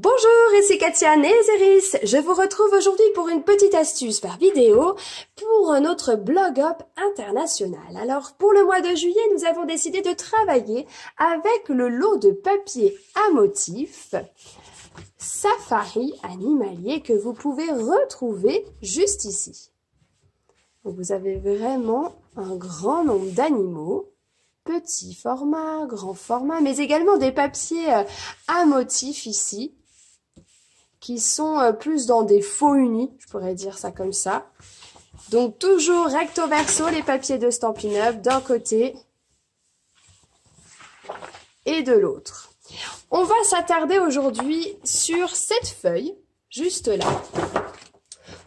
Bonjour, ici Katia Nézéris. Je vous retrouve aujourd'hui pour une petite astuce par vidéo pour notre blog up international. Alors, pour le mois de juillet, nous avons décidé de travailler avec le lot de papier à motifs Safari animalier que vous pouvez retrouver juste ici. Donc, vous avez vraiment un grand nombre d'animaux. Petit format, grand format, mais également des papiers à motifs ici, qui sont plus dans des faux unis, je pourrais dire ça comme ça. Donc toujours recto verso, les papiers de Stampin' Up d'un côté et de l'autre. On va s'attarder aujourd'hui sur cette feuille, juste là.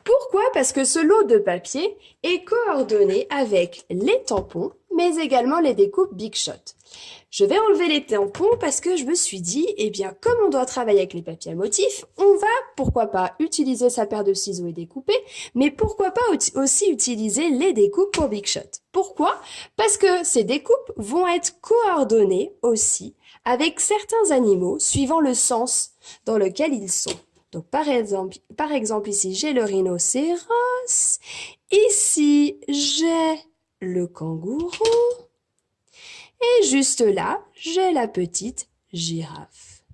Pourquoi? Parce que ce lot de papier est coordonné avec les tampons, mais également les découpes Big Shot. Je vais enlever les tampons parce que je me suis dit, eh bien, comme on doit travailler avec les papiers à motifs, on va, pourquoi pas, utiliser sa paire de ciseaux et découper, mais pourquoi pas aussi utiliser les découpes pour Big Shot. Pourquoi? Parce que ces découpes vont être coordonnées aussi avec certains animaux suivant le sens dans lequel ils sont. Donc, par exemple, ici, j'ai le rhinocéros. Ici, j'ai le kangourou. Et juste là, j'ai la petite girafe.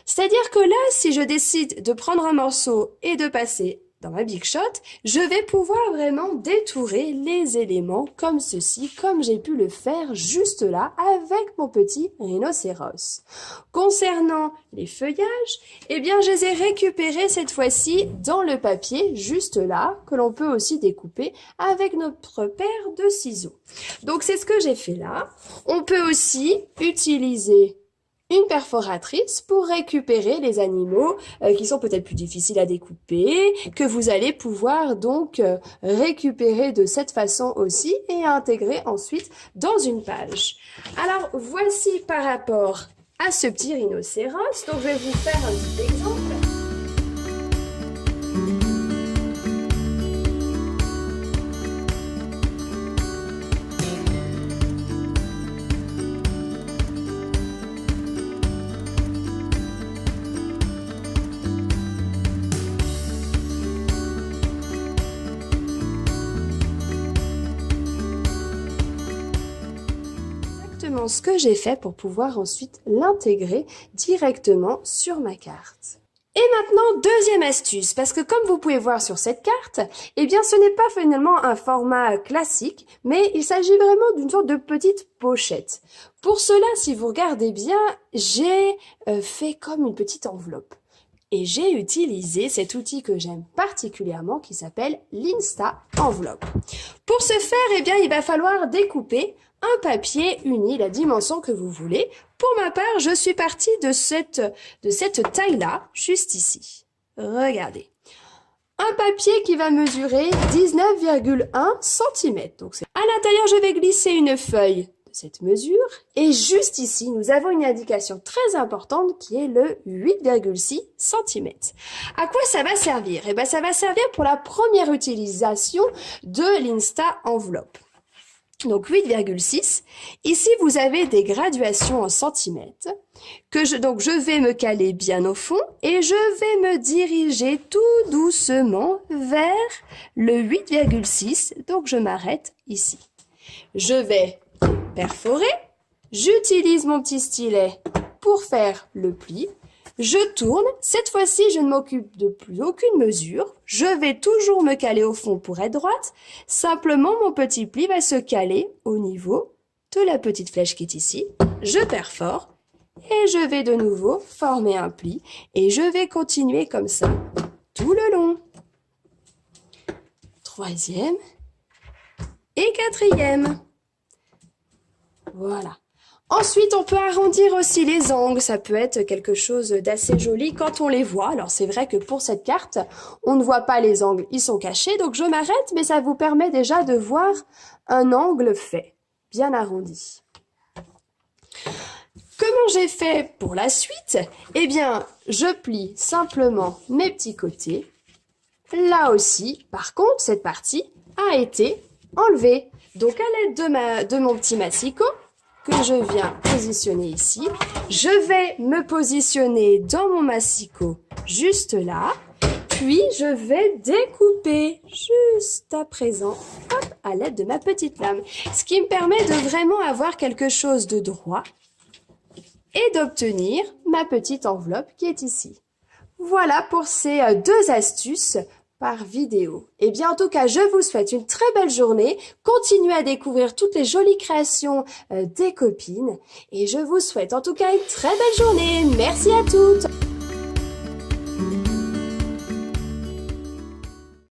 C'est-à-dire que là, si je décide de prendre un morceau et de passer dans ma Big Shot, je vais pouvoir vraiment détourer les éléments comme ceci, comme j'ai pu le faire juste là avec mon petit rhinocéros. Concernant les feuillages, eh bien, je les ai récupérés cette fois-ci dans le papier juste là, que l'on peut aussi découper avec notre paire de ciseaux. Donc, c'est ce que j'ai fait là. On peut aussi utiliser une perforatrice pour récupérer les animaux qui sont peut-être plus difficiles à découper, que vous allez pouvoir donc récupérer de cette façon aussi et intégrer ensuite dans une page. Alors voici par rapport à ce petit rhinocéros, donc je vais vous faire un petit exemple. Ce que j'ai fait pour pouvoir ensuite l'intégrer directement sur ma carte. Et maintenant, deuxième astuce, parce que comme vous pouvez voir sur cette carte, eh bien ce n'est pas finalement un format classique, mais il s'agit vraiment d'une sorte de petite pochette. Pour cela, si vous regardez bien, j'ai fait comme une petite enveloppe. Et j'ai utilisé cet outil que j'aime particulièrement qui s'appelle l'Insta Enveloppe. Pour ce faire, eh bien, il va falloir découper un papier uni, la dimension que vous voulez. Pour ma part, je suis partie de cette taille-là, juste ici. Regardez. Un papier qui va mesurer 19,1 cm. Donc, à l'intérieur, je vais glisser une feuille de cette mesure. Et juste ici, nous avons une indication très importante qui est le 8,6 cm. À quoi ça va servir? Eh bien, ça va servir pour la première utilisation de l'Insta Enveloppe. Donc 8,6. Ici, vous avez des graduations en centimètres. Donc je vais me caler bien au fond et je vais me diriger tout doucement vers le 8,6. Donc je m'arrête ici. Je vais perforer. J'utilise mon petit stylet pour faire le pli. Je tourne. Cette fois-ci, je ne m'occupe de plus aucune mesure. Je vais toujours me caler au fond pour être droite. Simplement, mon petit pli va se caler au niveau de la petite flèche qui est ici. Je perfore et je vais de nouveau former un pli. Et je vais continuer comme ça tout le long. Troisième et quatrième. Voilà. Ensuite, on peut arrondir aussi les angles. Ça peut être quelque chose d'assez joli quand on les voit. Alors, c'est vrai que pour cette carte, on ne voit pas les angles. Ils sont cachés, donc je m'arrête, mais ça vous permet déjà de voir un angle fait, bien arrondi. Comment j'ai fait pour la suite? Eh bien, je plie simplement mes petits côtés. Là aussi, par contre, cette partie a été enlevée. Donc, à l'aide de mon petit massicot, que je viens positionner ici. Je vais me positionner dans mon massicot juste là. Puis, je vais découper juste à présent, hop, à l'aide de ma petite lame. Ce qui me permet de vraiment avoir quelque chose de droit et d'obtenir ma petite enveloppe qui est ici. Voilà pour ces deux astuces par vidéo. Eh bien, en tout cas, je vous souhaite une très belle journée. Continuez à découvrir toutes les jolies créations des copines. Et je vous souhaite en tout cas une très belle journée. Merci à toutes!